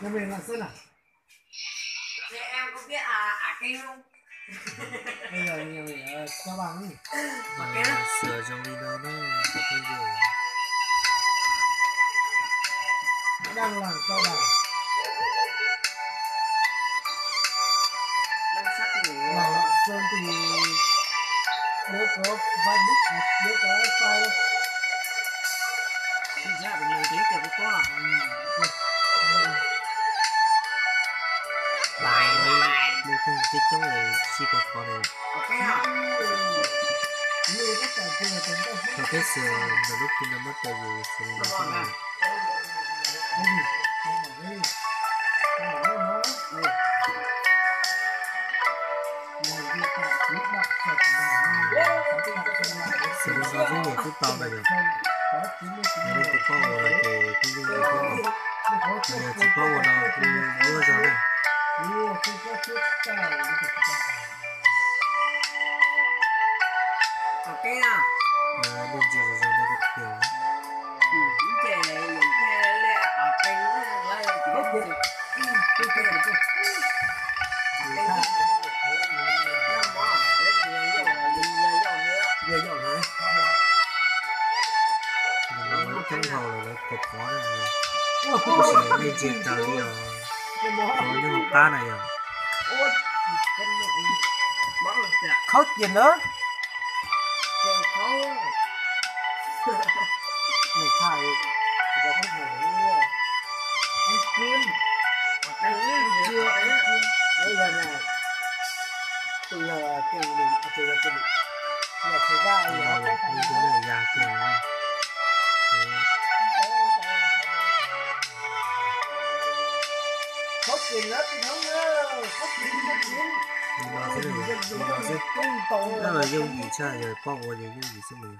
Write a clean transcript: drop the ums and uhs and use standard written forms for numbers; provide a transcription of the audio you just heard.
Nhà mình là Sơn à? Thế em có biết Kinh không? Bây giờ nhà mình ở Cao Bằng. Sửa trong đi đâu đó có cái gì Đang làm Cao Bằng. Em sắp nghỉ Là Lạng Sơn thì đứa có Facebook, đứa có file. Xin chào của mình tí từ cái con bài đây không thích trong này chỉ có khó này ok không? Như tất cả trường chúng ta có cái sự là lúc khi nó mất tại vì sự Nó nó còn này à? cái gì? Nó bảo cái gì? Nó bảo nó là việc phải biết đọc sạch và sự nó rất nhiều phút tao này được nên cái con của nó thì cũng như vậy thôi mà chỉ có một nó cũng mua rồi này Ok nào? nên chỉ là do nó được kiểu Chính trẻ những cái lẹ ở Kinh đây chỉ có việc ok là chứ năm mỏ đấy nhiều dầu Giờ dọn rồi. nó trong hầu là nó cột khó này có sự nên chỉ tao đi ở có những học ta này à ôi món được Khóc gì nữa? chơi khó Mày khai giờ không phải nữa. Anh Kim. Bây giờ này từ giờ từ mình từ giờ từ mình giờ thứ ba thì nó có phải như thế này già kiểu này khóc gì nữa thì không nhớ khóc gì nó sẽ là nó sẽ tung tổ nó là dùng gì cha rồi bao giờ dùng gì cho mình